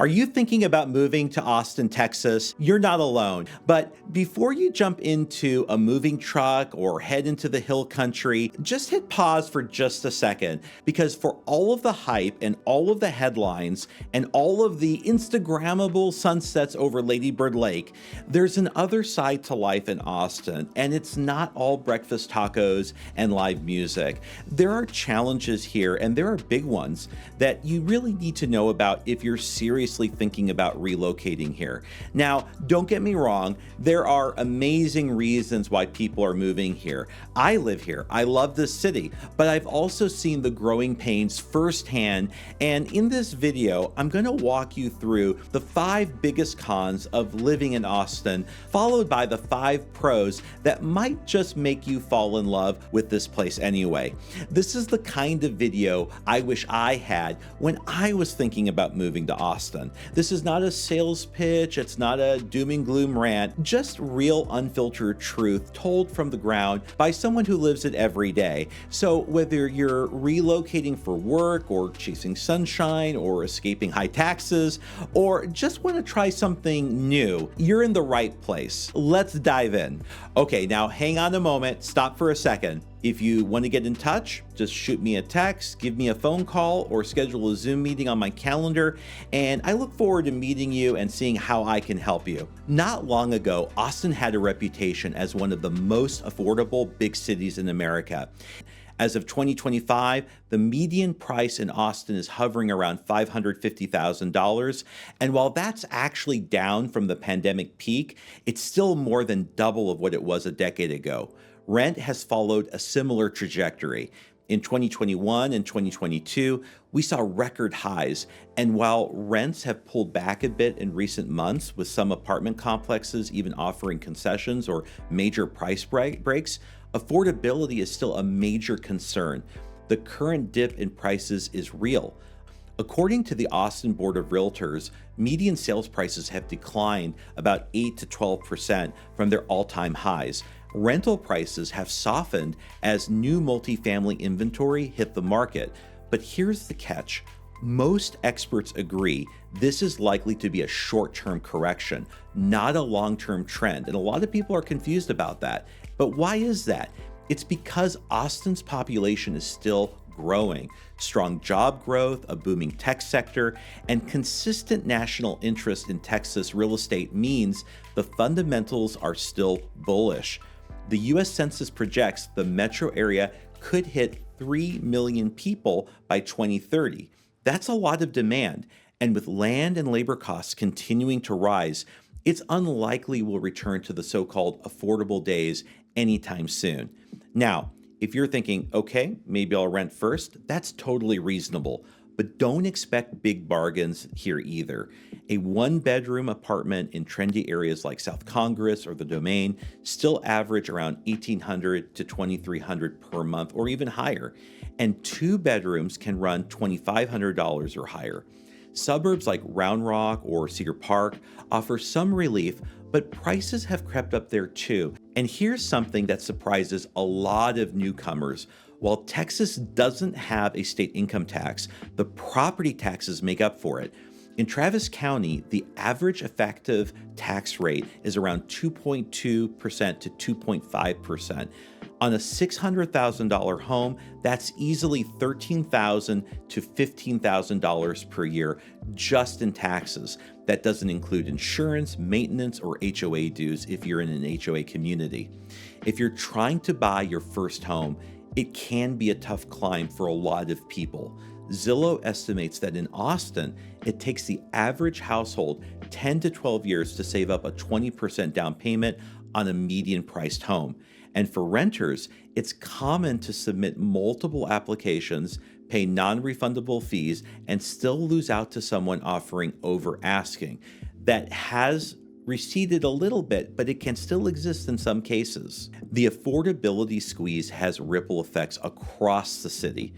Are you thinking about moving to Austin, Texas? You're not alone. But before you jump into a moving truck or head into the hill country, just hit pause for just a second, because for all of the hype and all of the headlines and all of the Instagrammable sunsets over Lady Bird Lake, there's an other side to life in Austin, and it's not all breakfast tacos and live music. There are challenges here, and there are big ones that you really need to know about if you're seriously thinking about relocating here. Now, don't get me wrong, there are amazing reasons why people are moving here. I live here, I love this city, but I've also seen the growing pains firsthand, and in this video, I'm going to walk you through the 5 biggest cons of living in Austin, followed by the 5 pros that might just make you fall in love with this place anyway. This is the kind of video I wish I had when I was thinking about moving to Austin. This is not a sales pitch, it's not a doom and gloom rant, just real unfiltered truth told from the ground by someone who lives it every day. So whether you're relocating for work or chasing sunshine or escaping high taxes or just want to try something new, you're in the right place. Let's dive in. Okay, now hang on a moment, stop for a second. If you want to get in touch, just shoot me a text, give me a phone call, or schedule a Zoom meeting on my calendar, and I look forward to meeting you and seeing how I can help you. Not long ago, Austin had a reputation as one of the most affordable big cities in America. As of 2025, the median price in Austin is hovering around $550,000. And while that's actually down from the pandemic peak, it's still more than double of what it was a decade ago. Rent has followed a similar trajectory. In 2021 and 2022, we saw record highs, and while rents have pulled back a bit in recent months, with some apartment complexes even offering concessions or major price breaks, affordability is still a major concern. The current dip in prices is real. According to the Austin Board of Realtors, median sales prices have declined about 8 to 12% from their all-time highs. Rental prices have softened as new multifamily inventory hit the market. But here's the catch. Most experts agree this is likely to be a short-term correction, not a long-term trend. And a lot of people are confused about that. But why is that? It's because Austin's population is still growing. Strong job growth, a booming tech sector, and consistent national interest in Texas real estate means the fundamentals are still bullish. The U.S. Census projects the metro area could hit 3 million people by 2030. That's a lot of demand, and with land and labor costs continuing to rise, it's unlikely we'll return to the so-called affordable days anytime soon. Now, if you're thinking, okay, maybe I'll rent first, that's totally reasonable. But don't expect big bargains here either. A 1-bedroom apartment in trendy areas like South Congress or the Domain still average around $1,800 to $2,300 per month or even higher. And 2 bedrooms can run $2,500 or higher. Suburbs like Round Rock or Cedar Park offer some relief, but prices have crept up there too. And here's something that surprises a lot of newcomers. While Texas doesn't have a state income tax, the property taxes make up for it. In Travis County, the average effective tax rate is around 2.2% to 2.5%. On a $600,000 home, that's easily $13,000 to $15,000 per year just in taxes. That doesn't include insurance, maintenance, or HOA dues if you're in an HOA community. If you're trying to buy your first home, it can be a tough climb for a lot of people. Zillow estimates that in Austin, it takes the average household 10 to 12 years to save up a 20% down payment on a median-priced home. And for renters, it's common to submit multiple applications, pay non-refundable fees, and still lose out to someone offering over asking. That has receded a little bit, but it can still exist in some cases. The affordability squeeze has ripple effects across the city.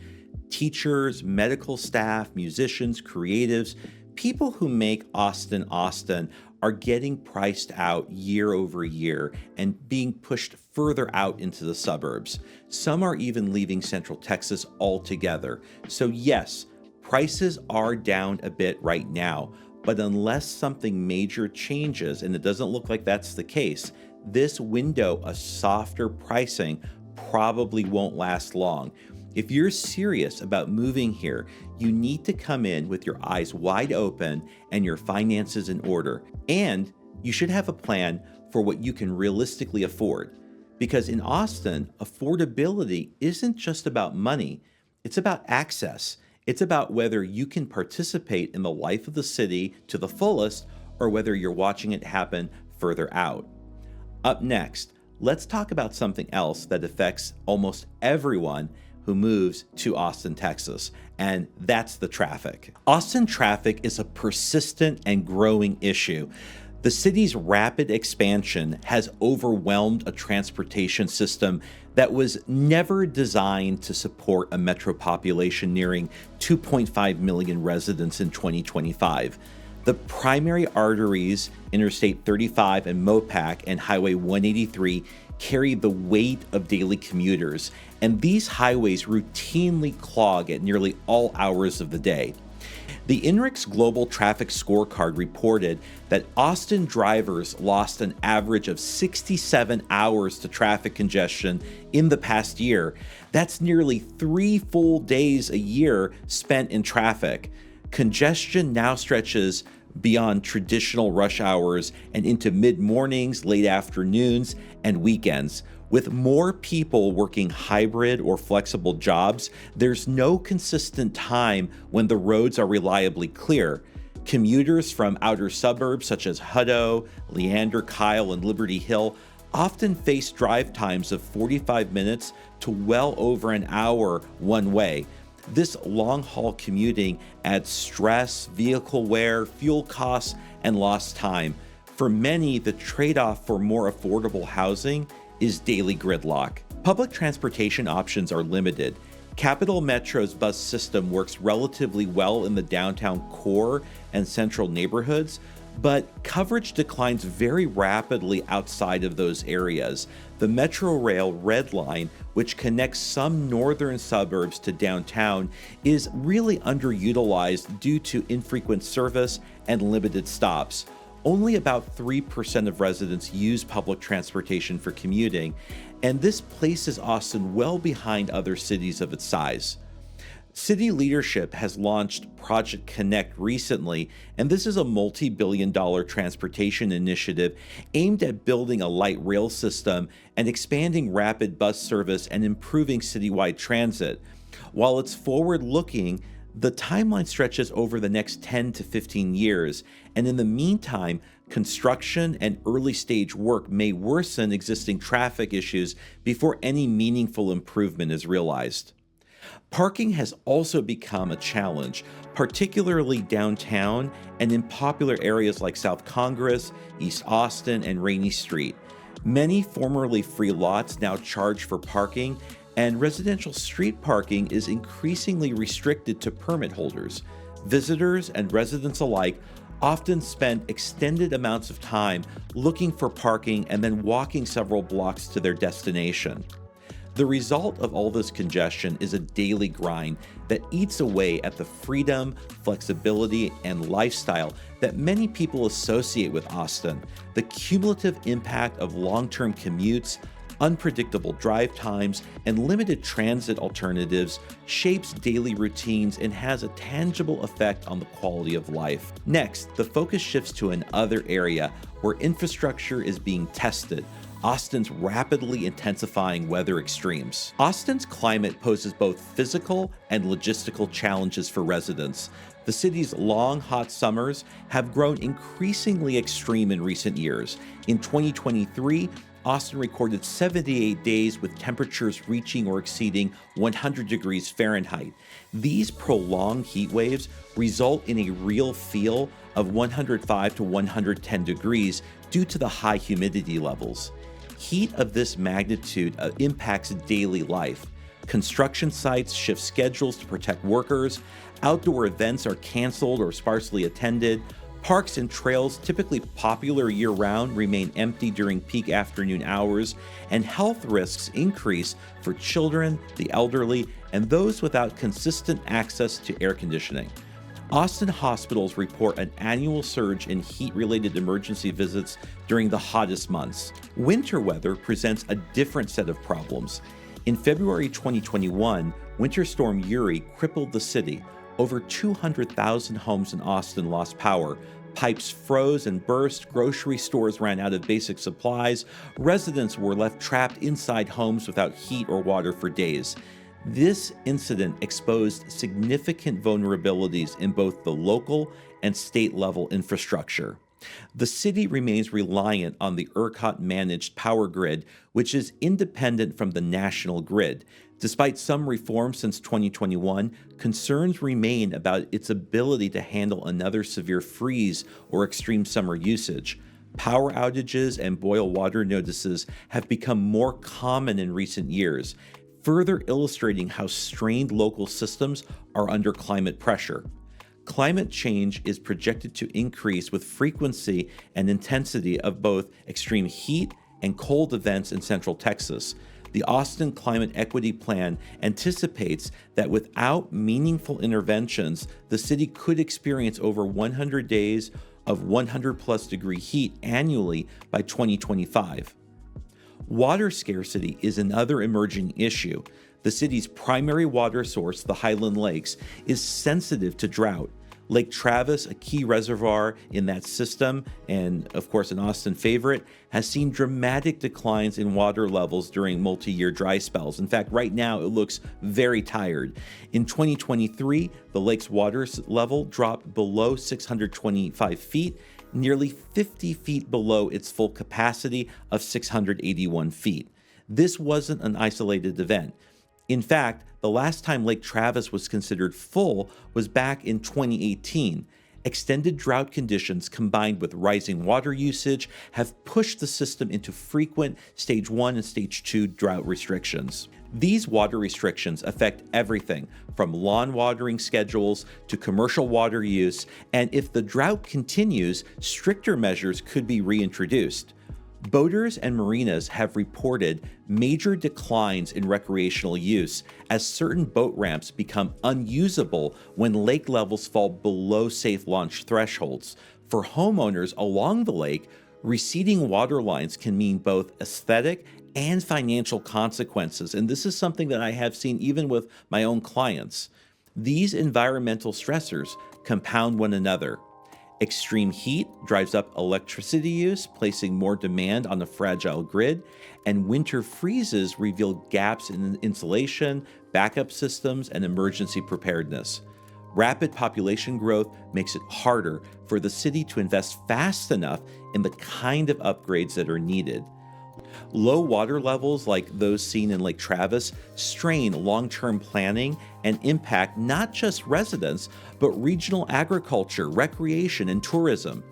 Teachers, medical staff, musicians, creatives, people who make Austin Austin are getting priced out year over year and being pushed further out into the suburbs. Some are even leaving Central Texas altogether. So yes, prices are down a bit right now, But unless something major changes, and it doesn't look like that's the case, this window of softer pricing probably won't last long. If you're serious about moving here, you need to come in with your eyes wide open and your finances in order. And you should have a plan for what you can realistically afford. Because in Austin, affordability isn't just about money, it's about access. It's about whether you can participate in the life of the city to the fullest or whether you're watching it happen further out. Up next, let's talk about something else that affects almost everyone who moves to Austin, Texas, and that's the traffic. Austin traffic is a persistent and growing issue. The city's rapid expansion has overwhelmed a transportation system that was never designed to support a metro population nearing 2.5 million residents in 2025. The primary arteries, Interstate 35 and Mopac and Highway 183, carry the weight of daily commuters, and these highways routinely clog at nearly all hours of the day. The INRIX Global Traffic Scorecard reported that Austin drivers lost an average of 67 hours to traffic congestion in the past year. That's nearly 3 full days a year spent in traffic. Congestion now stretches beyond traditional rush hours and into mid-mornings, late afternoons, and weekends. With more people working hybrid or flexible jobs, there's no consistent time when the roads are reliably clear. Commuters from outer suburbs such as Hutto, Leander, Kyle, and Liberty Hill often face drive times of 45 minutes to well over an hour one way. This long-haul commuting adds stress, vehicle wear, fuel costs, and lost time. For many, the trade-off for more affordable housing is daily gridlock. Public transportation options are limited. Capital Metro's bus system works relatively well in the downtown core and central neighborhoods, but coverage declines very rapidly outside of those areas. The Metrorail Red Line, which connects some northern suburbs to downtown, is really underutilized due to infrequent service and limited stops. Only about 3% of residents use public transportation for commuting, and this places Austin well behind other cities of its size. City leadership has launched Project Connect recently, and this is a multi-billion-dollar transportation initiative aimed at building a light rail system and expanding rapid bus service and improving citywide transit. While it's forward-looking, the timeline stretches over the next 10 to 15 years, and in the meantime, construction and early-stage work may worsen existing traffic issues before any meaningful improvement is realized. Parking has also become a challenge, particularly downtown and in popular areas like South Congress, East Austin, and Rainey Street. Many formerly free lots now charge for parking, and residential street parking is increasingly restricted to permit holders. Visitors and residents alike often spend extended amounts of time looking for parking and then walking several blocks to their destination. The result of all this congestion is a daily grind that eats away at the freedom, flexibility, and lifestyle that many people associate with Austin. The cumulative impact of long-term commutes, unpredictable drive times, and limited transit alternatives shapes daily routines and has a tangible effect on the quality of life. Next, the focus shifts to another area where infrastructure is being tested: Austin's rapidly intensifying weather extremes. Austin's climate poses both physical and logistical challenges for residents. The city's long, hot summers have grown increasingly extreme in recent years. In 2023, Austin recorded 78 days with temperatures reaching or exceeding 100 degrees Fahrenheit. These prolonged heat waves result in a real feel of 105 to 110 degrees due to the high humidity levels. Heat of this magnitude impacts daily life. Construction sites shift schedules to protect workers, outdoor events are canceled or sparsely attended, parks and trails, typically popular year-round, remain empty during peak afternoon hours, and health risks increase for children, the elderly, and those without consistent access to air conditioning. Austin hospitals report an annual surge in heat-related emergency visits during the hottest months. Winter weather presents a different set of problems. In February 2021, Winter Storm Uri crippled the city. Over 200,000 homes in Austin lost power. Pipes froze and burst, grocery stores ran out of basic supplies, residents were left trapped inside homes without heat or water for days. This incident exposed significant vulnerabilities in both the local and state-level infrastructure. The city remains reliant on the ERCOT-managed power grid, which is independent from the national grid. Despite some reforms since 2021, concerns remain about its ability to handle another severe freeze or extreme summer usage. Power outages and boil water notices have become more common in recent years, further illustrating how strained local systems are under climate pressure. Climate change is projected to increase with frequency and intensity of both extreme heat and cold events in Central Texas. The Austin Climate Equity Plan anticipates that without meaningful interventions, the city could experience over 100 days of 100+ degree heat annually by 2025. Water scarcity is another emerging issue. The city's primary water source, the Highland Lakes, is sensitive to drought. Lake Travis, a key reservoir in that system, and of course an Austin favorite, has seen dramatic declines in water levels during multi-year dry spells. In fact, right now it looks very tired. In 2023, the lake's water level dropped below 625 feet, nearly 50 feet below its full capacity of 681 feet. This wasn't an isolated event. In fact, the last time Lake Travis was considered full was back in 2018. Extended drought conditions combined with rising water usage have pushed the system into frequent Stage 1 and Stage 2 drought restrictions. These water restrictions affect everything from lawn watering schedules to commercial water use, and if the drought continues, stricter measures could be reintroduced. Boaters and marinas have reported major declines in recreational use as certain boat ramps become unusable when lake levels fall below safe launch thresholds. For homeowners along the lake, receding water lines can mean both aesthetic and financial consequences, and this is something that I have seen even with my own clients. These environmental stressors compound one another. Extreme heat drives up electricity use, placing more demand on the fragile grid, and winter freezes reveal gaps in insulation, backup systems, and emergency preparedness. Rapid population growth makes it harder for the city to invest fast enough in the kind of upgrades that are needed. Low water levels like those seen in Lake Travis strain long-term planning and impact not just residents, but regional agriculture, recreation, and tourism.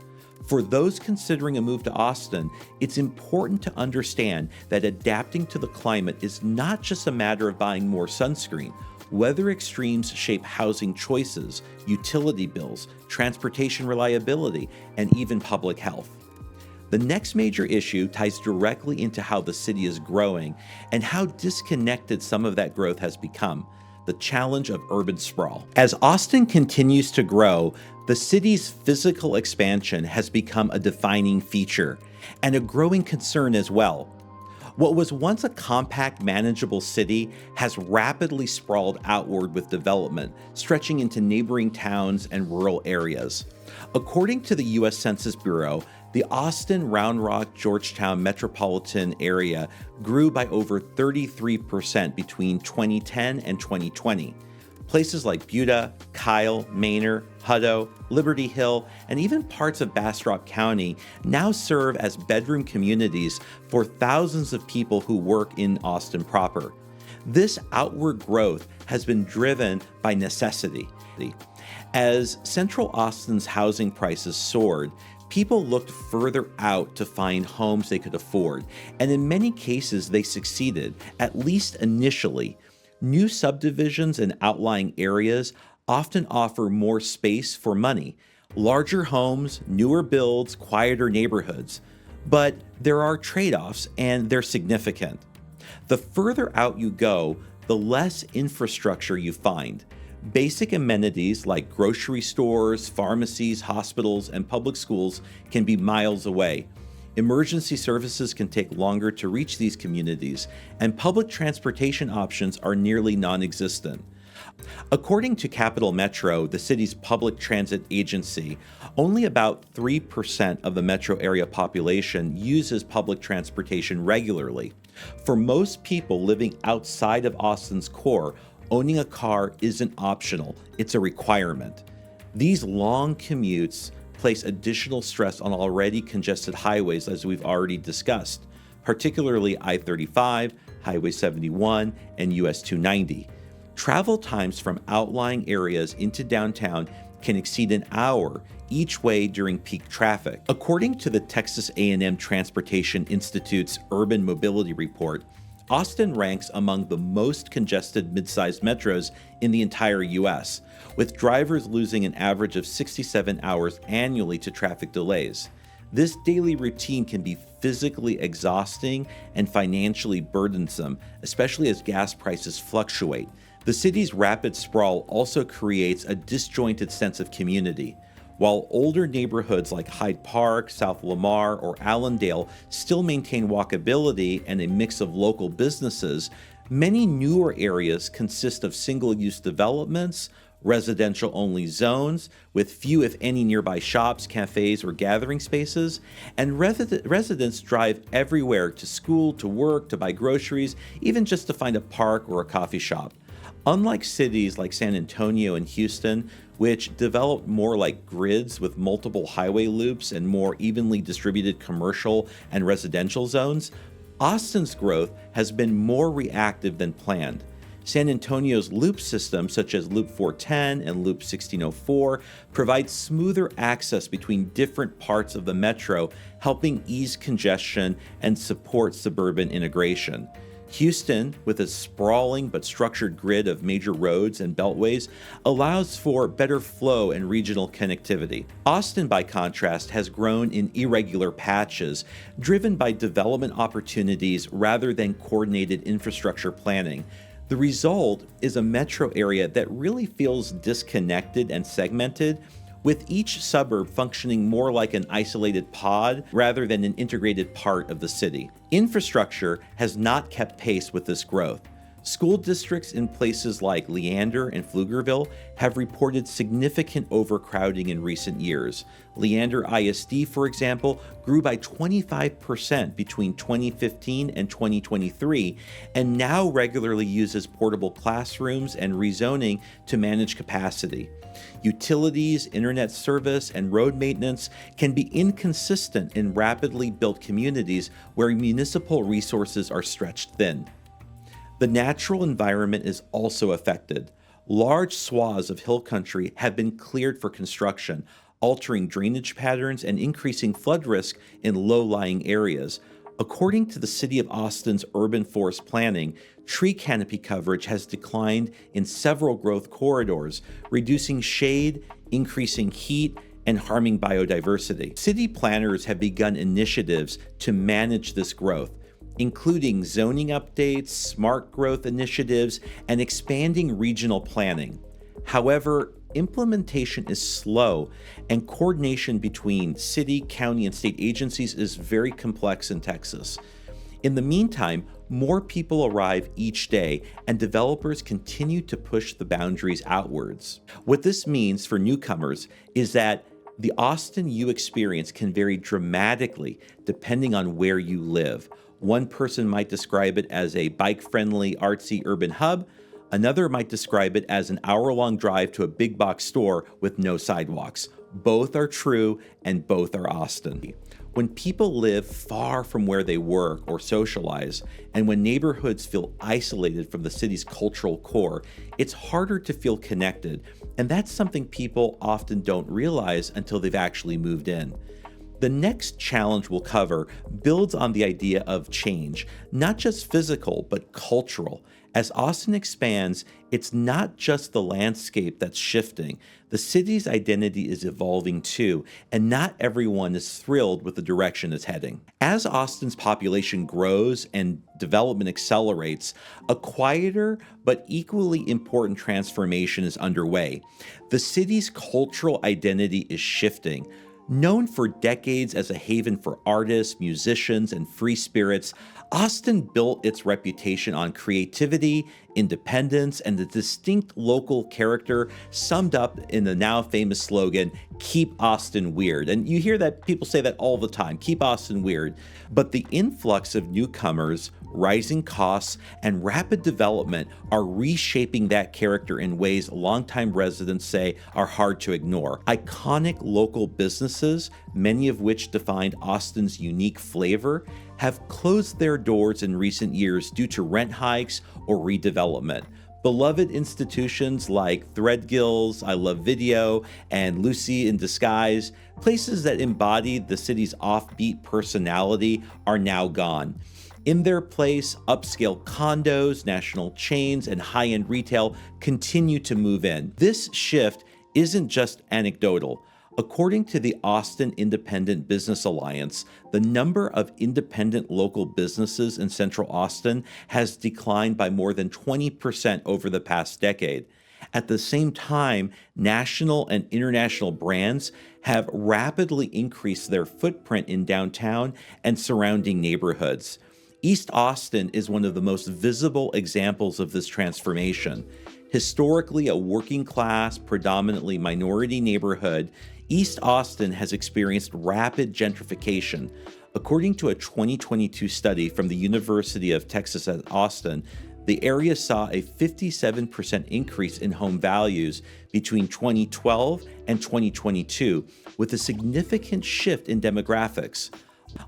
For those considering a move to Austin, it's important to understand that adapting to the climate is not just a matter of buying more sunscreen. Weather extremes shape housing choices, utility bills, transportation reliability, and even public health. The next major issue ties directly into how the city is growing and how disconnected some of that growth has become: the challenge of urban sprawl. As Austin continues to grow, the city's physical expansion has become a defining feature and a growing concern as well. What was once a compact, manageable city has rapidly sprawled outward with development, stretching into neighboring towns and rural areas. According to the U.S. Census Bureau, the Austin, Round Rock, Georgetown metropolitan area grew by over 33% between 2010 and 2020. Places like Buda, Kyle, Manor, Hutto, Liberty Hill, and even parts of Bastrop County now serve as bedroom communities for thousands of people who work in Austin proper. This outward growth has been driven by necessity. As Central Austin's housing prices soared, people looked further out to find homes they could afford, and in many cases they succeeded, at least initially. New subdivisions in outlying areas often offer more space for money, larger homes, newer builds, quieter neighborhoods. But there are trade-offs, and they're significant. The further out you go, the less infrastructure you find. Basic amenities like grocery stores, pharmacies, hospitals, and public schools can be miles away. Emergency services can take longer to reach these communities, and public transportation options are nearly non-existent. According to Capital Metro, the city's public transit agency, only about 3% of the metro area population uses public transportation regularly. For most people living outside of Austin's core, owning a car isn't optional, it's a requirement. These long commutes place additional stress on already congested highways, as we've already discussed, particularly I-35, Highway 71, and US 290. Travel times from outlying areas into downtown can exceed an hour each way during peak traffic. According to the Texas A&M Transportation Institute's Urban Mobility Report, Austin ranks among the most congested mid-sized metros in the entire U.S., with drivers losing an average of 67 hours annually to traffic delays. This daily routine can be physically exhausting and financially burdensome, especially as gas prices fluctuate. The city's rapid sprawl also creates a disjointed sense of community. While older neighborhoods like Hyde Park, South Lamar, or Allendale still maintain walkability and a mix of local businesses, many newer areas consist of single-use developments, residential-only zones with few if any nearby shops, cafes, or gathering spaces, and residents drive everywhere to school, to work, to buy groceries, even just to find a park or a coffee shop. Unlike cities like San Antonio and Houston, which developed more like grids with multiple highway loops and more evenly distributed commercial and residential zones, Austin's growth has been more reactive than planned. San Antonio's loop system, such as Loop 410 and Loop 1604, provides smoother access between different parts of the metro, helping ease congestion and support suburban integration. Houston, with its sprawling but structured grid of major roads and beltways, allows for better flow and regional connectivity. Austin, by contrast, has grown in irregular patches, driven by development opportunities rather than coordinated infrastructure planning. The result is a metro area that really feels disconnected and segmented, with each suburb functioning more like an isolated pod rather than an integrated part of the city. Infrastructure has not kept pace with this growth. School districts in places like Leander and Pflugerville have reported significant overcrowding in recent years. Leander ISD, for example, grew by 25% between 2015 and 2023, and now regularly uses portable classrooms and rezoning to manage capacity. Utilities, internet service, and road maintenance can be inconsistent in rapidly built communities where municipal resources are stretched thin. The natural environment is also affected. Large swaths of hill country have been cleared for construction, altering drainage patterns and increasing flood risk in low-lying areas. According to the City of Austin's urban forest planning, tree canopy coverage has declined in several growth corridors, reducing shade, increasing heat, and harming biodiversity. City planners have begun initiatives to manage this growth, including zoning updates, smart growth initiatives, and expanding regional planning. However, implementation is slow, and coordination between city, county, and state agencies is very complex in Texas. In the meantime, more people arrive each day, and developers continue to push the boundaries outwards. What this means for newcomers is that the Austin U experience can vary dramatically depending on where you live. One person might describe it as a bike-friendly, artsy urban hub. Another might describe it as an hour-long drive to a big box store with no sidewalks. Both are true, and both are Austin. When people live far from where they work or socialize, and when neighborhoods feel isolated from the city's cultural core, it's harder to feel connected, and that's something people often don't realize until they've actually moved in. The next challenge we'll cover builds on the idea of change, not just physical, but cultural. As Austin expands, it's not just the landscape that's shifting. The city's identity is evolving too, and not everyone is thrilled with the direction it's heading. As Austin's population grows and development accelerates, a quieter but equally important transformation is underway. The city's cultural identity is shifting. Known for decades as a haven for artists, musicians, and free spirits, Austin built its reputation on creativity, independence, and the distinct local character summed up in the now famous slogan, "Keep Austin Weird." And you hear that people say that all the time, "Keep Austin Weird." But the influx of newcomers, rising costs, and rapid development are reshaping that character in ways longtime residents say are hard to ignore. Iconic local businesses, many of which defined Austin's unique flavor, have closed their doors in recent years due to rent hikes or redevelopment. Beloved institutions like Threadgill's, I Love Video, and Lucy in Disguise, places that embodied the city's offbeat personality, are now gone. In their place, upscale condos, national chains, and high-end retail continue to move in. This shift isn't just anecdotal. According to the Austin Independent Business Alliance, the number of independent local businesses in Central Austin has declined by more than 20% over the past decade. At the same time, national and international brands have rapidly increased their footprint in downtown and surrounding neighborhoods. East Austin is one of the most visible examples of this transformation. Historically a working class, predominantly minority neighborhood, East Austin has experienced rapid gentrification. According to a 2022 study from the University of Texas at Austin, the area saw a 57% increase in home values between 2012 and 2022, with a significant shift in demographics.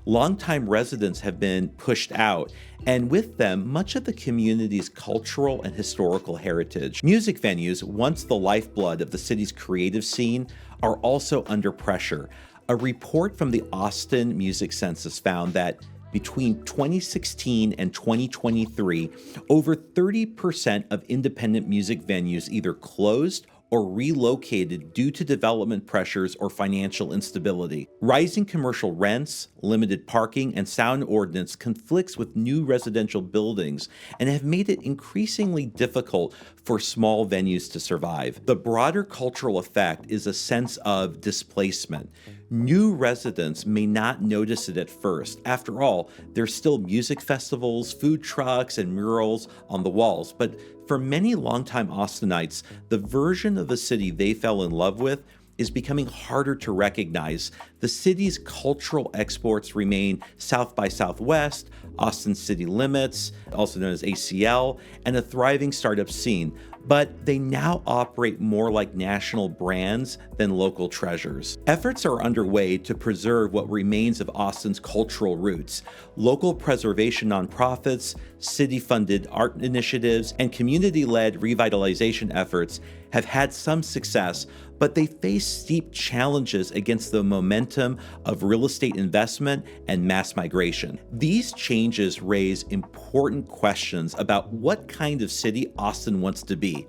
Longtime residents have been pushed out, and with them, much of the community's cultural and historical heritage. Music venues, once the lifeblood of the city's creative scene, are also under pressure. A report from the Austin Music Census found that between 2016 and 2023, over 30% of independent music venues either closed or relocated due to development pressures or financial instability. Rising commercial rents, limited parking, and sound ordinance conflicts with new residential buildings and have made it increasingly difficult for small venues to survive. The broader cultural effect is a sense of displacement. New residents may not notice it at first. After all, there's still music festivals, food trucks, and murals on the walls. But for many longtime Austinites, the version of the city they fell in love with is becoming harder to recognize. The city's cultural exports remain South by Southwest, Austin City Limits, also known as ACL, and a thriving startup scene, but they now operate more like national brands than local treasures. Efforts are underway to preserve what remains of Austin's cultural roots. Local preservation nonprofits, city-funded art initiatives, and community-led revitalization efforts have had some success, but they face steep challenges against the momentum of real estate investment and mass migration. These changes raise important questions about what kind of city Austin wants to be.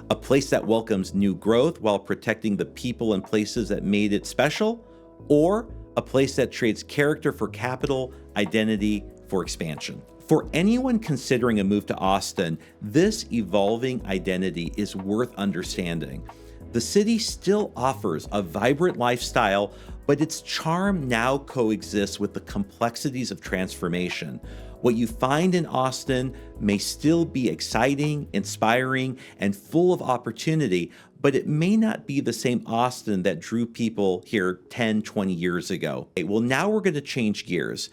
A place that welcomes new growth while protecting the people and places that made it special, or a place that trades character for capital, identity for expansion. For anyone considering a move to Austin, this evolving identity is worth understanding. The city still offers a vibrant lifestyle, but its charm now coexists with the complexities of transformation. What you find in Austin may still be exciting, inspiring, and full of opportunity, but it may not be the same Austin that drew people here 10, 20 years ago. Okay, well, now we're going to change gears.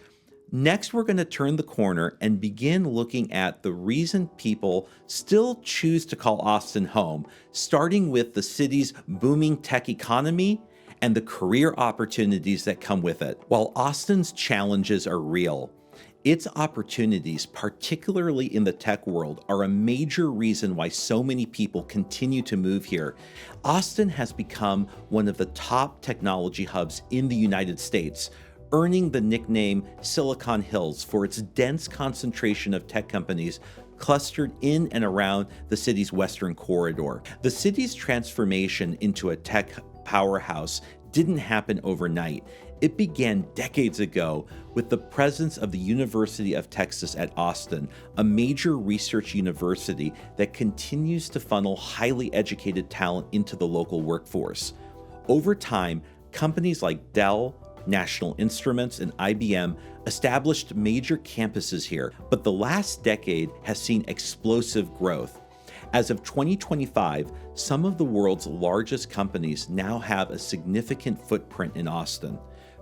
Next, we're going to turn the corner and begin looking at the reason people still choose to call Austin home, starting with the city's booming tech economy and the career opportunities that come with it. While Austin's challenges are real, Its opportunities, particularly in the tech world, are a major reason why so many people continue to move here. Austin has become one of the top technology hubs in the United States, earning the nickname Silicon Hills for its dense concentration of tech companies clustered in and around the city's western corridor. The city's transformation into a tech powerhouse didn't happen overnight. It began decades ago with the presence of the University of Texas at Austin, a major research university that continues to funnel highly educated talent into the local workforce. Over time, companies like Dell, National Instruments, and IBM established major campuses here, but the last decade has seen explosive growth. As of 2025, some of the world's largest companies now have a significant footprint in Austin.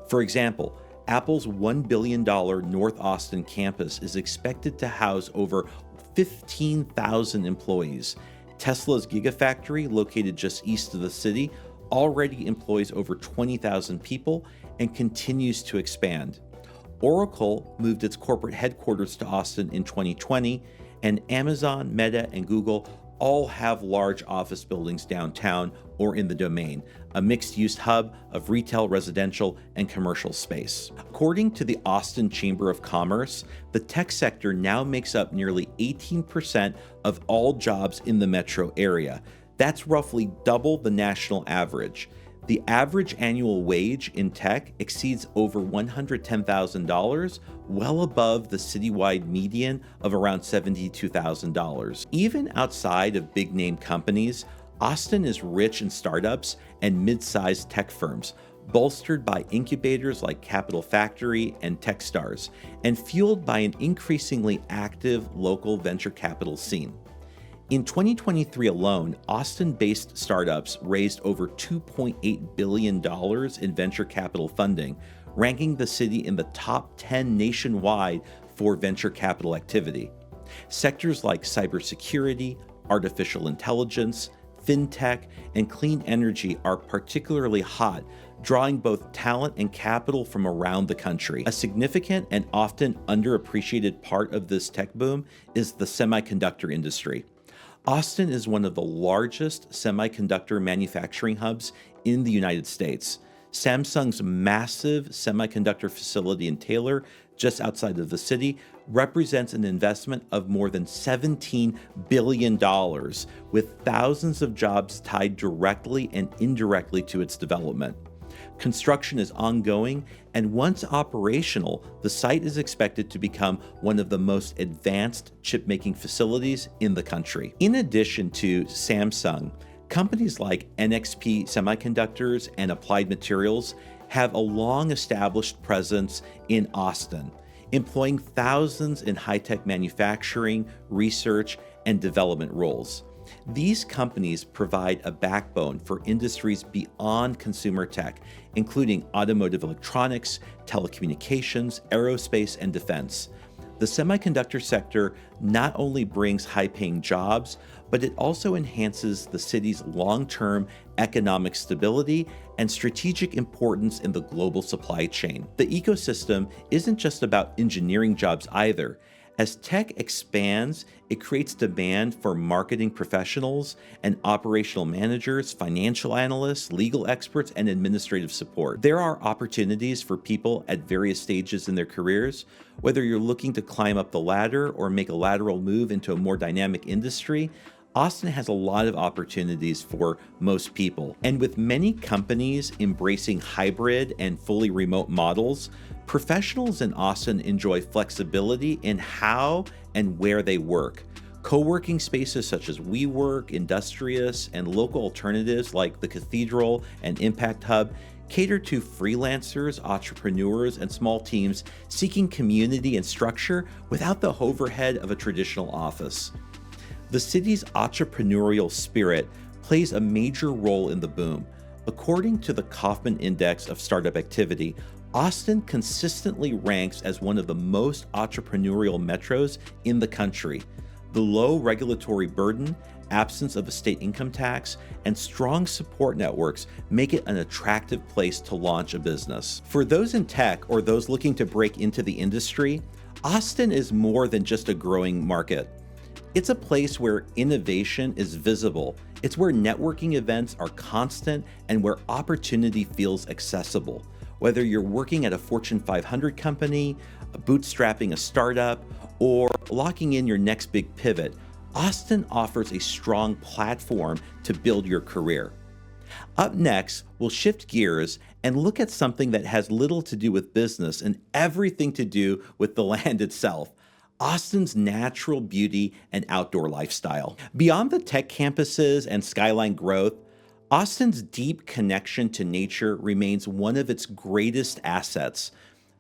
For example, Apple's $1 billion North Austin campus is expected to house over 15,000 employees. Tesla's Gigafactory, located just east of the city, already employs over 20,000 people and continues to expand. Oracle moved its corporate headquarters to Austin in 2020, and Amazon, Meta, and Google all have large office buildings downtown or in the Domain, a mixed-use hub of retail, residential, and commercial space. According to the Austin Chamber of Commerce, the tech sector now makes up nearly 18% of all jobs in the metro area. That's roughly double the national average. The average annual wage in tech exceeds over $110,000, well above the citywide median of around $72,000. Even outside of big-name companies, Austin is rich in startups and mid-sized tech firms, bolstered by incubators like Capital Factory and Techstars, and fueled by an increasingly active local venture capital scene. In 2023 alone, Austin-based startups raised over $2.8 billion in venture capital funding, ranking the city in the top 10 nationwide for venture capital activity. Sectors like cybersecurity, artificial intelligence, fintech, and clean energy are particularly hot, drawing both talent and capital from around the country. A significant and often underappreciated part of this tech boom is the semiconductor industry. Austin is one of the largest semiconductor manufacturing hubs in the United States. Samsung's massive semiconductor facility in Taylor, just outside of the city, represents an investment of more than $17 billion, with thousands of jobs tied directly and indirectly to its development. Construction is ongoing, and once operational, the site is expected to become one of the most advanced chip-making facilities in the country. In addition to Samsung, companies like NXP Semiconductors and Applied Materials have a long-established presence in Austin, employing thousands in high-tech manufacturing, research, and development roles. These companies provide a backbone for industries beyond consumer tech, including automotive electronics, telecommunications, aerospace, and defense. The semiconductor sector not only brings high-paying jobs, but it also enhances the city's long-term economic stability and strategic importance in the global supply chain. The ecosystem isn't just about engineering jobs either. As tech expands, it creates demand for marketing professionals and operational managers, financial analysts, legal experts, and administrative support. There are opportunities for people at various stages in their careers, whether you're looking to climb up the ladder or make a lateral move into a more dynamic industry. Austin has a lot of opportunities for most people. And with many companies embracing hybrid and fully remote models, professionals in Austin enjoy flexibility in how and where they work. Co-working spaces such as WeWork, Industrious, and local alternatives like the Cathedral and Impact Hub cater to freelancers, entrepreneurs, and small teams seeking community and structure without the overhead of a traditional office. The city's entrepreneurial spirit plays a major role in the boom. According to the Kauffman Index of Startup Activity, Austin consistently ranks as one of the most entrepreneurial metros in the country. The low regulatory burden, absence of a state income tax, and strong support networks make it an attractive place to launch a business. For those in tech or those looking to break into the industry, Austin is more than just a growing market. It's a place where innovation is visible. It's where networking events are constant and where opportunity feels accessible. Whether you're working at a Fortune 500 company, bootstrapping a startup, or locking in your next big pivot, Austin offers a strong platform to build your career. Up next, we'll shift gears and look at something that has little to do with business and everything to do with the land itself: Austin's natural beauty and outdoor lifestyle. Beyond the tech campuses and skyline growth, Austin's deep connection to nature remains one of its greatest assets.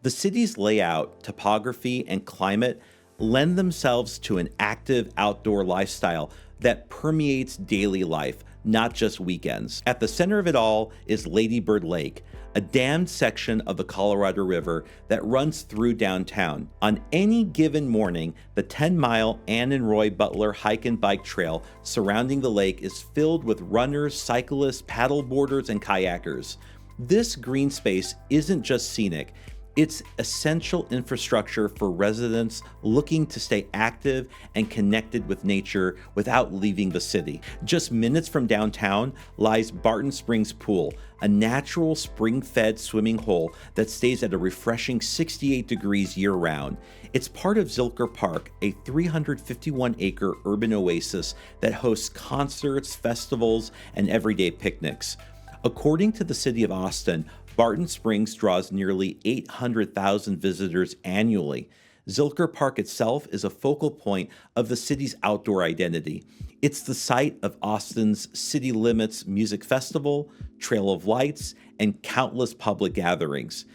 The city's layout, topography, and climate lend themselves to an active outdoor lifestyle that permeates daily life, not just weekends. At the center of it all is Lady Bird Lake, a dammed section of the Colorado River that runs through downtown. On any given morning, the 10-mile Ann and Roy Butler hike and bike trail surrounding the lake is filled with runners, cyclists, paddleboarders, and kayakers. This green space isn't just scenic. It's essential infrastructure for residents looking to stay active and connected with nature without leaving the city. Just minutes from downtown lies Barton Springs Pool, a natural spring-fed swimming hole that stays at a refreshing 68 degrees year-round. It's part of Zilker Park, a 351-acre urban oasis that hosts concerts, festivals, and everyday picnics. According to the city of Austin, Barton Springs draws nearly 800,000 visitors annually. Zilker Park itself is a focal point of the city's outdoor identity. It's the site of Austin's City Limits Music Festival, Trail of Lights, and countless public gatherings.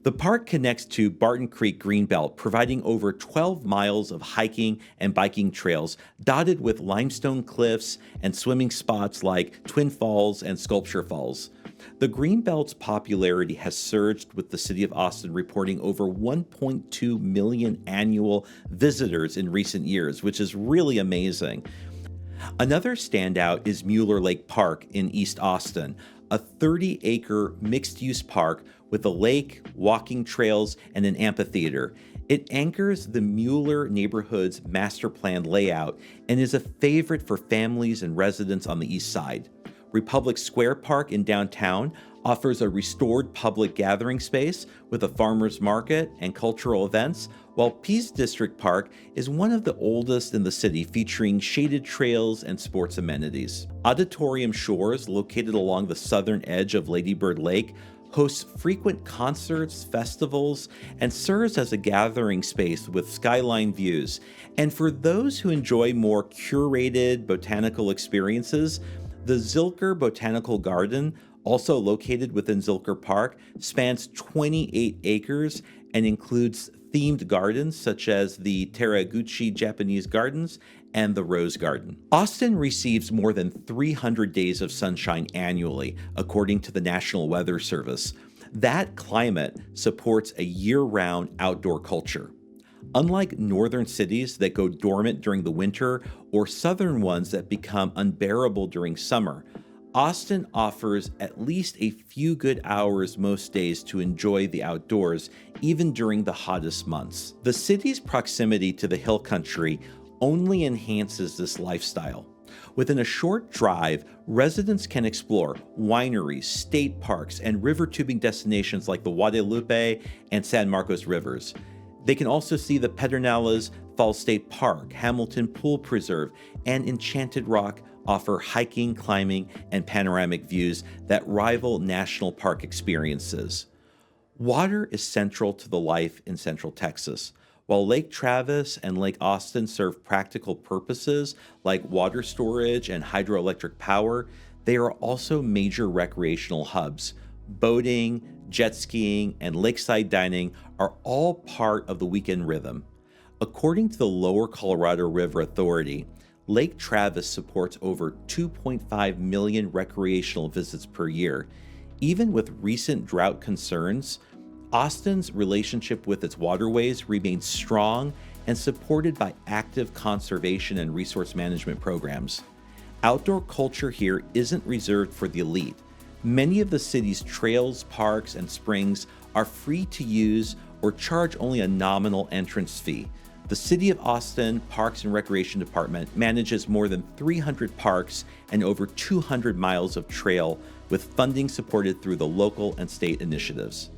The park connects to Barton Creek Greenbelt, providing over 12 miles of hiking and biking trails, dotted with limestone cliffs and swimming spots like Twin Falls and Sculpture Falls. The Greenbelt's popularity has surged, with the city of Austin reporting over 1.2 million annual visitors in recent years, which is really amazing. Another standout is Mueller Lake Park in East Austin, a 30-acre mixed-use park with a lake, walking trails, and an amphitheater. It anchors the Mueller neighborhood's master plan layout and is a favorite for families and residents on the east side. Republic Square Park in downtown offers a restored public gathering space with a farmer's market and cultural events, while Peace District Park is one of the oldest in the city, featuring shaded trails and sports amenities. Auditorium Shores, located along the southern edge of Lady Bird Lake, hosts frequent concerts, festivals, and serves as a gathering space with skyline views. And for those who enjoy more curated botanical experiences, the Zilker Botanical Garden, also located within Zilker Park, spans 28 acres and includes themed gardens such as the Teraguchi Japanese Gardens and the Rose Garden. Austin receives more than 300 days of sunshine annually, according to the National Weather Service. That climate supports a year-round outdoor culture. Unlike northern cities that go dormant during the winter or southern ones that become unbearable during summer, Austin offers at least a few good hours most days to enjoy the outdoors, even during the hottest months. The city's proximity to the hill country only enhances this lifestyle. Within a short drive, residents can explore wineries, state parks, and river tubing destinations like the Guadalupe and San Marcos rivers. They can also see the Pedernales Falls State Park, Hamilton Pool Preserve, and Enchanted Rock offer hiking, climbing, and panoramic views that rival national park experiences. Water is central to the life in Central Texas. While Lake Travis and Lake Austin serve practical purposes like water storage and hydroelectric power, they are also major recreational hubs. Boating, jet skiing, and lakeside dining are all part of the weekend rhythm. According to the Lower Colorado River Authority, Lake Travis supports over 2.5 million recreational visits per year. Even with recent drought concerns, Austin's relationship with its waterways remains strong and supported by active conservation and resource management programs. Outdoor culture here isn't reserved for the elite. Many of the city's trails, parks, and springs are free to use or charge only a nominal entrance fee. The City of Austin Parks and Recreation Department manages more than 300 parks and over 200 miles of trail, with funding supported through the local and state initiatives.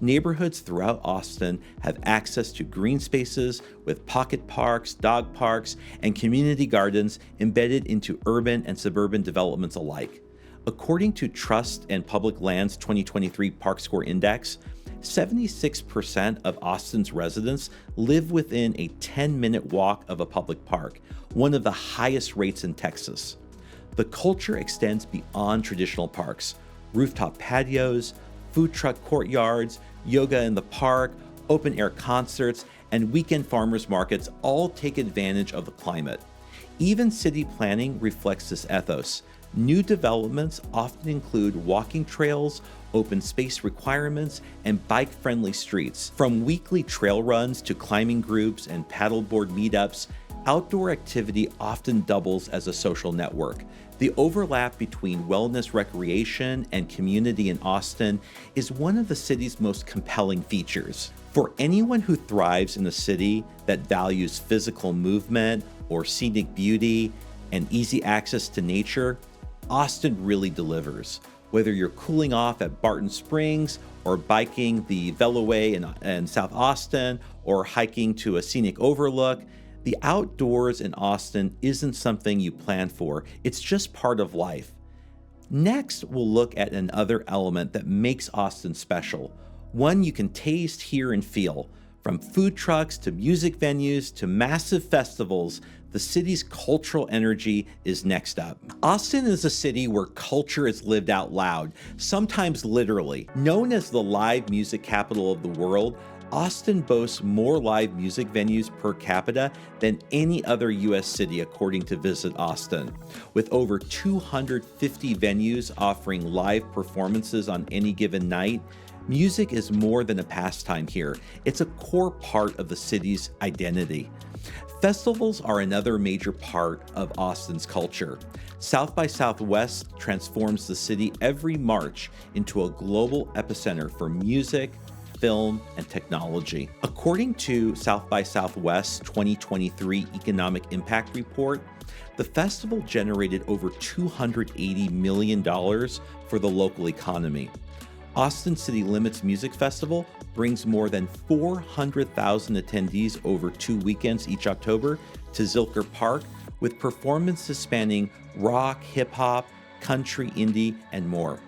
Neighborhoods throughout Austin have access to green spaces with pocket parks, dog parks, and community gardens embedded into urban and suburban developments alike. According to Trust and Public Lands 2023 Park Score Index, 76% of Austin's residents live within a 10-minute walk of a public park, one of the highest rates in Texas. The culture extends beyond traditional parks. Rooftop patios, food truck courtyards, yoga in the park, open-air concerts, and weekend farmers markets all take advantage of the climate. Even city planning reflects this ethos. New developments often include walking trails, open space requirements, and bike-friendly streets. From weekly trail runs to climbing groups and paddleboard meetups, outdoor activity often doubles as a social network. The overlap between wellness, recreation, and community in Austin is one of the city's most compelling features. For anyone who thrives in a city that values physical movement or scenic beauty and easy access to nature, Austin really delivers. Whether you're cooling off at Barton Springs or biking the Veloway in South Austin or hiking to a scenic overlook, the outdoors in Austin isn't something you plan for. It's just part of life. Next, we'll look at another element that makes Austin special, one you can taste, hear, and feel. From food trucks to music venues to massive festivals, the city's cultural energy is next up. Austin is a city where culture is lived out loud, sometimes literally. Known as the live music capital of the world, Austin boasts more live music venues per capita than any other U.S. city, according to Visit Austin. With over 250 venues offering live performances on any given night, music is more than a pastime here. It's a core part of the city's identity. Festivals are another major part of Austin's culture. South by Southwest transforms the city every March into a global epicenter for music, film, and technology. According to South by Southwest's 2023 Economic Impact Report, the festival generated over $280 million for the local economy. Austin City Limits Music Festival brings more than 400,000 attendees over 2 weekends each October to Zilker Park, with performances spanning rock, hip-hop, country, indie, and more.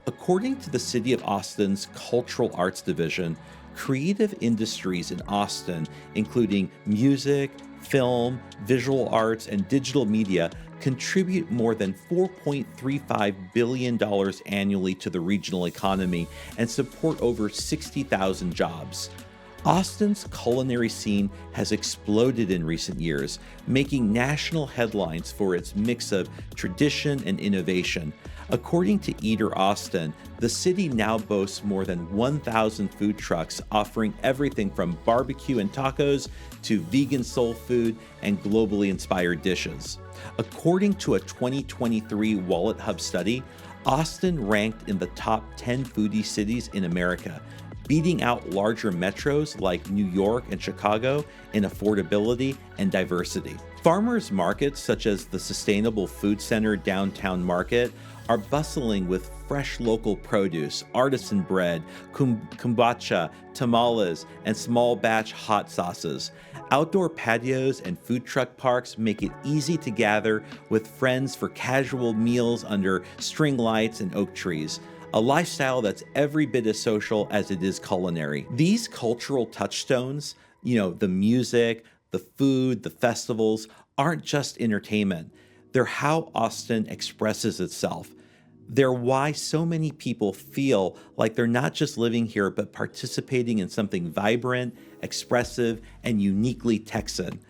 According to the City of Austin's Cultural Arts Division, creative industries in Austin, including music, film, visual arts, and digital media, contribute more than $4.35 billion annually to the regional economy and support over 60,000 jobs. Austin's culinary scene has exploded in recent years, making national headlines for its mix of tradition and innovation. According to Eater Austin, the city now boasts more than 1,000 food trucks offering everything from barbecue and tacos to vegan soul food and globally inspired dishes. According to a 2023 Wallet Hub study, Austin ranked in the top 10 foodie cities in America, beating out larger metros like New York and Chicago in affordability and diversity. Farmers markets such as the Sustainable Food Center Downtown Market are bustling with fresh local produce, artisan bread, kombucha, tamales, and small batch hot sauces. Outdoor patios and food truck parks make it easy to gather with friends for casual meals under string lights and oak trees, a lifestyle that's every bit as social as it is culinary. These cultural touchstones, the music, the food, the festivals, aren't just entertainment. They're how Austin expresses itself. They're why so many people feel like they're not just living here, but participating in something vibrant, expressive, and uniquely Texan.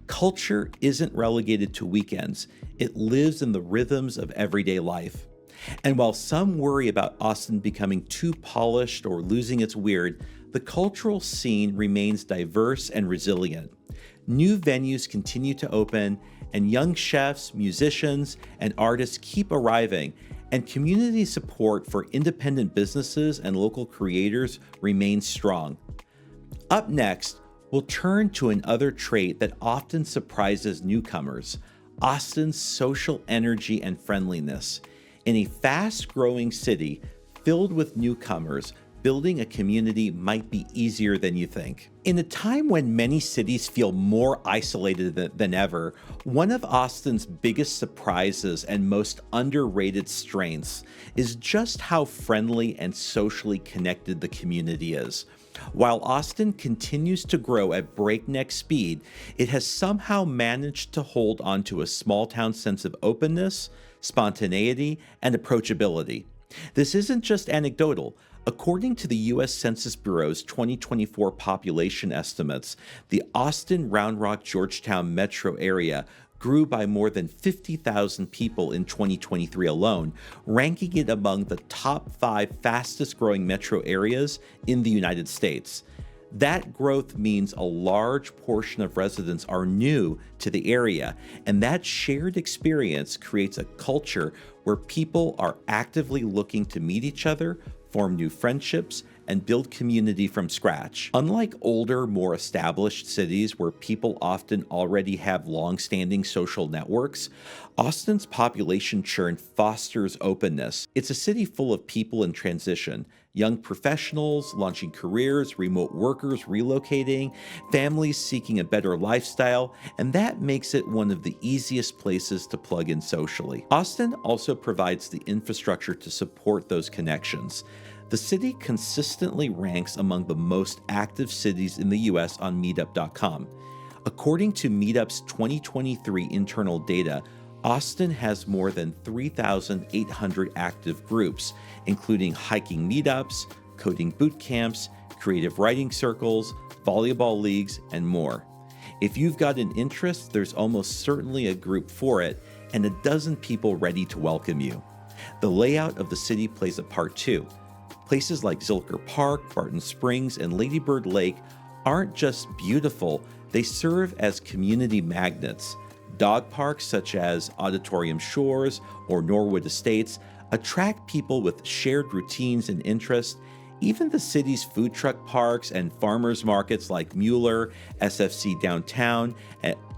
Culture isn't relegated to weekends. It lives in the rhythms of everyday life. And while some worry about Austin becoming too polished or losing its weird, the cultural scene remains diverse and resilient. New venues continue to open, and young chefs, musicians, and artists keep arriving, and community support for independent businesses and local creators remains strong. Up next, we'll turn to another trait that often surprises newcomers: Austin's social energy and friendliness. In a fast-growing city filled with newcomers, building a community might be easier than you think. In a time when many cities feel more isolated than ever, one of Austin's biggest surprises and most underrated strengths is just how friendly and socially connected the community is. While Austin continues to grow at breakneck speed, it has somehow managed to hold onto a small-town sense of openness, spontaneity, and approachability. This isn't just anecdotal. According to the U.S. Census Bureau's 2024 population estimates, the Austin, Round Rock, Georgetown metro area grew by more than 50,000 people in 2023 alone, ranking it among the top 5 fastest growing metro areas in the United States. That growth means a large portion of residents are new to the area, and that shared experience creates a culture where people are actively looking to meet each other, form new friendships, and build community from scratch. Unlike older, more established cities where people often already have long-standing social networks, Austin's population churn fosters openness. It's a city full of people in transition: young professionals launching careers, remote workers relocating, families seeking a better lifestyle, and that makes it one of the easiest places to plug in socially. Austin also provides the infrastructure to support those connections. The city consistently ranks among the most active cities in the US on Meetup.com. According to Meetup's 2023 internal data, Austin has more than 3,800 active groups, including hiking meetups, coding boot camps, creative writing circles, volleyball leagues, and more. If you've got an interest, there's almost certainly a group for it, and a dozen people ready to welcome you. The layout of the city plays a part too. Places like Zilker Park, Barton Springs, and Lady Bird Lake aren't just beautiful, they serve as community magnets. Dog parks such as Auditorium Shores or Norwood Estates attract people with shared routines and interests. Even the city's food truck parks and farmers markets like Mueller, SFC Downtown,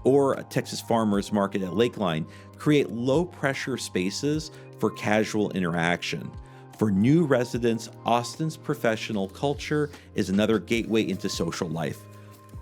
or Texas Farmers Market at Lakeline create low-pressure spaces for casual interaction. For new residents, Austin's professional culture is another gateway into social life.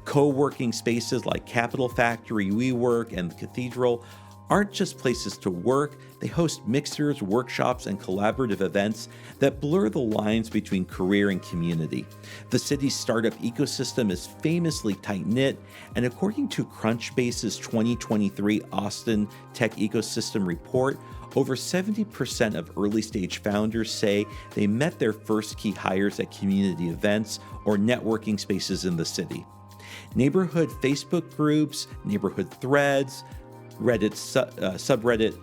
Co-working spaces like Capital Factory, WeWork, and the Cathedral aren't just places to work, they host mixers, workshops, and collaborative events that blur the lines between career and community. The city's startup ecosystem is famously tight-knit, and according to Crunchbase's 2023 Austin Tech Ecosystem Report, over 70% of early-stage founders say they met their first key hires at community events or networking spaces in the city. Neighborhood Facebook groups, neighborhood threads, Reddit subreddit,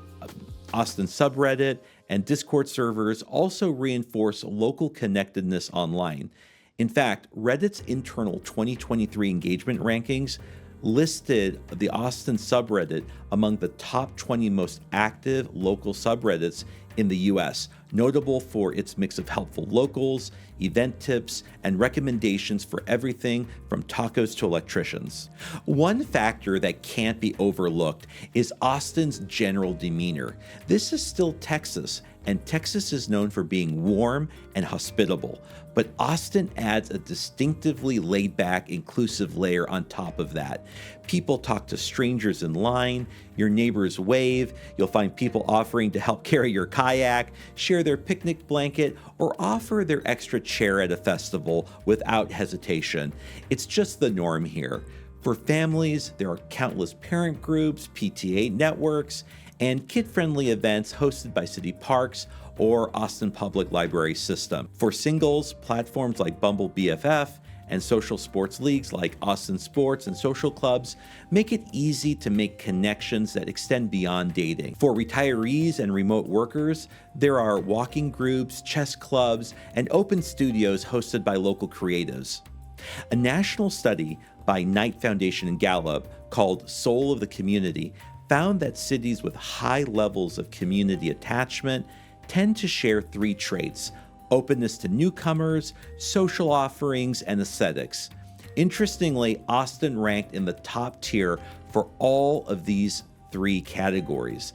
Austin subreddit, and Discord servers also reinforce local connectedness online. In fact, Reddit's internal 2023 engagement rankings listed the Austin subreddit among the top 20 most active local subreddits in the US, notable for its mix of helpful locals, event tips, and recommendations for everything from tacos to electricians. One factor that can't be overlooked is Austin's general demeanor. This is still Texas, and Texas is known for being warm and hospitable. But Austin adds a distinctively laid-back, inclusive layer on top of that. People talk to strangers in line, your neighbors wave, you'll find people offering to help carry your kayak, share their picnic blanket, or offer their extra chair at a festival without hesitation. It's just the norm here. For families, there are countless parent groups, PTA networks, and kid-friendly events hosted by city parks or Austin Public Library System. For singles, platforms like Bumble BFF and social sports leagues like Austin Sports and social clubs make it easy to make connections that extend beyond dating. For retirees and remote workers, there are walking groups, chess clubs, and open studios hosted by local creatives. A national study by Knight Foundation and Gallup called Soul of the Community found that cities with high levels of community attachment tend to share 3 traits: openness to newcomers, social offerings, and aesthetics. Interestingly, Austin ranked in the top tier for all of these three categories.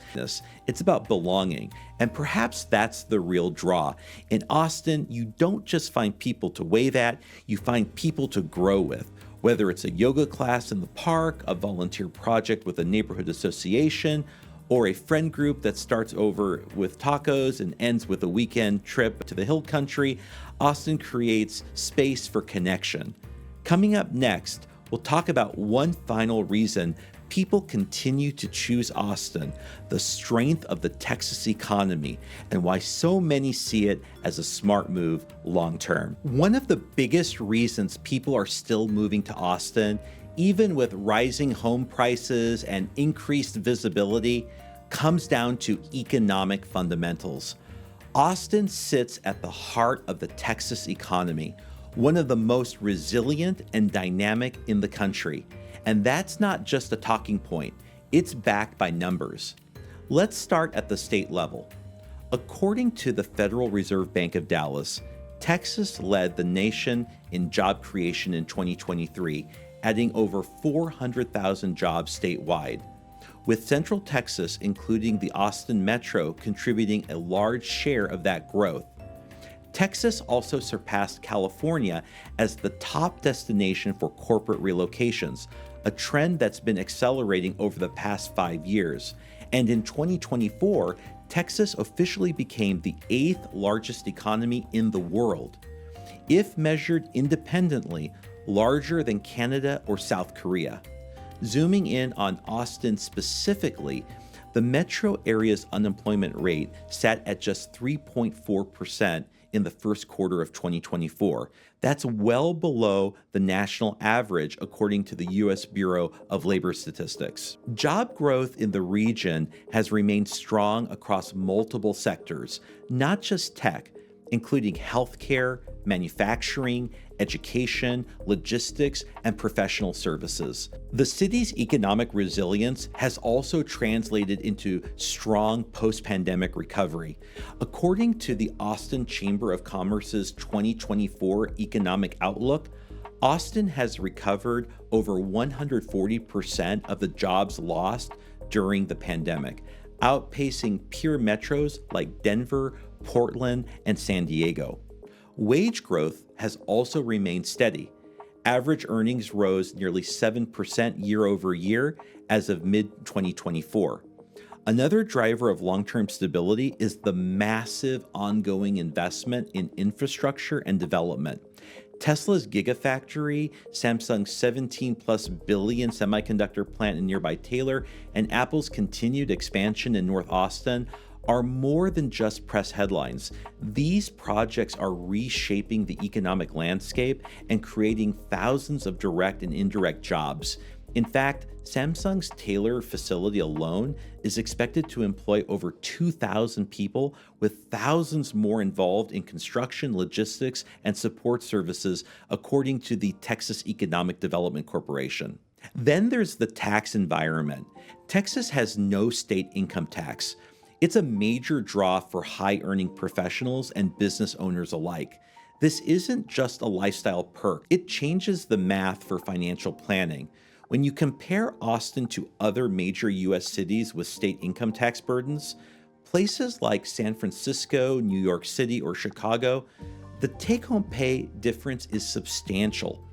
It's about belonging, and perhaps that's the real draw. In Austin, you don't just find people to wave at, you find people to grow with. Whether it's a yoga class in the park, a volunteer project with a neighborhood association, or a friend group that starts over with tacos and ends with a weekend trip to the hill country, Austin creates space for connection. Coming up next, we'll talk about one final reason people continue to choose Austin, the strength of the Texas economy, and why so many see it as a smart move long term. One of the biggest reasons people are still moving to Austin, even with rising home prices and increased visibility, comes down to economic fundamentals. Austin sits at the heart of the Texas economy, one of the most resilient and dynamic in the country. And that's not just a talking point, it's backed by numbers. Let's start at the state level. According to the Federal Reserve Bank of Dallas, Texas led the nation in job creation in 2023, adding over 400,000 jobs statewide, with Central Texas, including the Austin Metro, contributing a large share of that growth. Texas also surpassed California as the top destination for corporate relocations, a trend that's been accelerating over the past 5 years. And in 2024, Texas officially became the 8th largest economy in the world. If measured independently, larger than Canada or South Korea. Zooming in on Austin specifically, the metro area's unemployment rate sat at just 3.4% in the first quarter of 2024. That's well below the national average, according to the U.S. Bureau of Labor Statistics. Job growth in the region has remained strong across multiple sectors, not just tech, including healthcare, manufacturing, education, logistics, and professional services. The city's economic resilience has also translated into strong post-pandemic recovery. According to the Austin Chamber of Commerce's 2024 Economic Outlook, Austin has recovered over 140% of the jobs lost during the pandemic, outpacing peer metros like Denver, Portland, and San Diego. Wage growth has also remained steady. Average earnings rose nearly 7% year over year as of mid-2024. Another driver of long-term stability is the massive ongoing investment in infrastructure and development. Tesla's Gigafactory, Samsung's 17+ billion semiconductor plant in nearby Taylor, and Apple's continued expansion in North Austin are more than just press headlines. These projects are reshaping the economic landscape and creating thousands of direct and indirect jobs. In fact, Samsung's Taylor facility alone is expected to employ over 2,000 people, with thousands more involved in construction, logistics, and support services, according to the Texas Economic Development Corporation. Then there's the tax environment. Texas has no state income tax. It's a major draw for high-earning professionals and business owners alike. This isn't just a lifestyle perk. It changes the math for financial planning. When you compare Austin to other major U.S. cities with state income tax burdens, places like San Francisco, New York City, or Chicago, the take-home pay difference is substantial.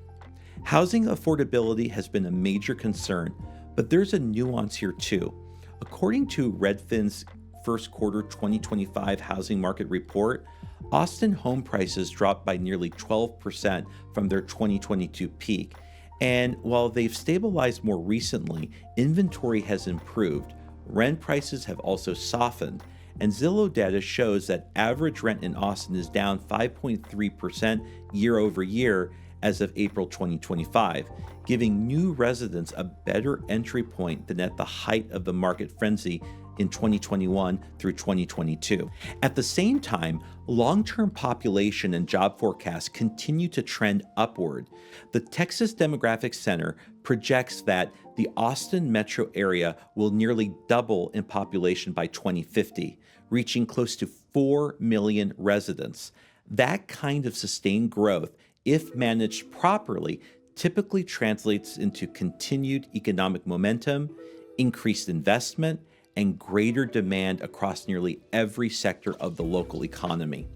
Housing affordability has been a major concern, but there's a nuance here too. According to Redfin's first quarter 2025 housing market report, Austin home prices dropped by nearly 12% from their 2022 peak. And while they've stabilized more recently, inventory has improved. Rent prices have also softened. And Zillow data shows that average rent in Austin is down 5.3% year over year as of April 2025, giving new residents a better entry point than at the height of the market frenzy in 2021 through 2022. At the same time, long-term population and job forecasts continue to trend upward. The Texas Demographic Center projects that the Austin metro area will nearly double in population by 2050, reaching close to 4 million residents. That kind of sustained growth, if managed properly, typically translates into continued economic momentum, increased investment, and greater demand across nearly every sector of the local economy.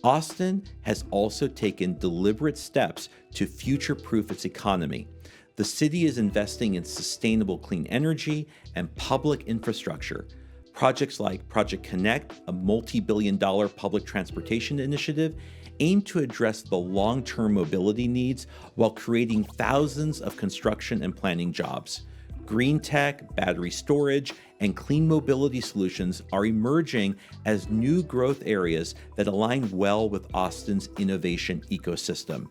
Austin has also taken deliberate steps to future-proof its economy. The city is investing in sustainable clean energy and public infrastructure. Projects like Project Connect, a multi-billion-dollar public transportation initiative, aim to address the long-term mobility needs while creating thousands of construction and planning jobs. Green tech, battery storage, and clean mobility solutions are emerging as new growth areas that align well with Austin's innovation ecosystem.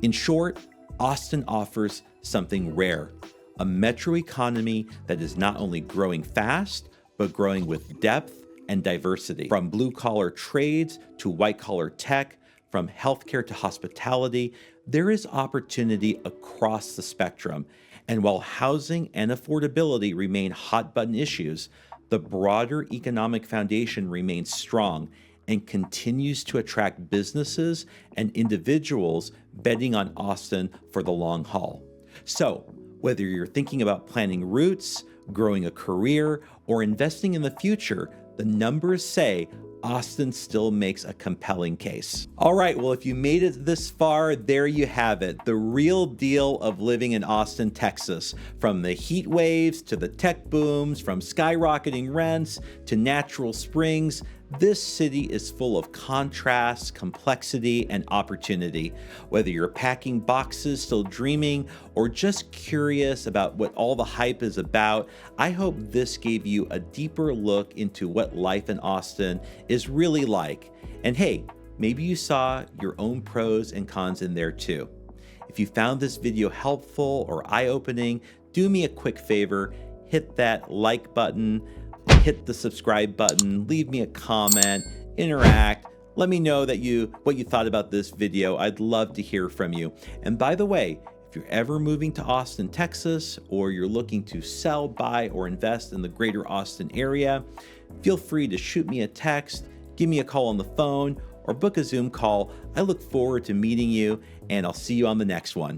In short, Austin offers something rare, a metro economy that is not only growing fast, but growing with depth and diversity. From blue-collar trades to white-collar tech, from healthcare to hospitality, there is opportunity across the spectrum. And while housing and affordability remain hot-button issues, the broader economic foundation remains strong and continues to attract businesses and individuals betting on Austin for the long haul. So, whether you're thinking about planning routes, growing a career, or investing in the future, the numbers say Austin still makes a compelling case. All right, well, if you made it this far, there you have it. The real deal of living in Austin, Texas. From the heat waves to the tech booms, from skyrocketing rents to natural springs, this city is full of contrast, complexity, and opportunity. Whether you're packing boxes, still dreaming, or just curious about what all the hype is about, I hope this gave you a deeper look into what life in Austin is really like. And hey, maybe you saw your own pros and cons in there too. If you found this video helpful or eye-opening, do me a quick favor, hit that like button, hit the subscribe button, leave me a comment, interact, let me know what you thought about this video. I'd love to hear from you. And by the way, if you're ever moving to Austin, Texas, or you're looking to sell, buy, or invest in the greater Austin area, feel free to shoot me a text, give me a call on the phone, or book a Zoom call. I look forward to meeting you, and I'll see you on the next one.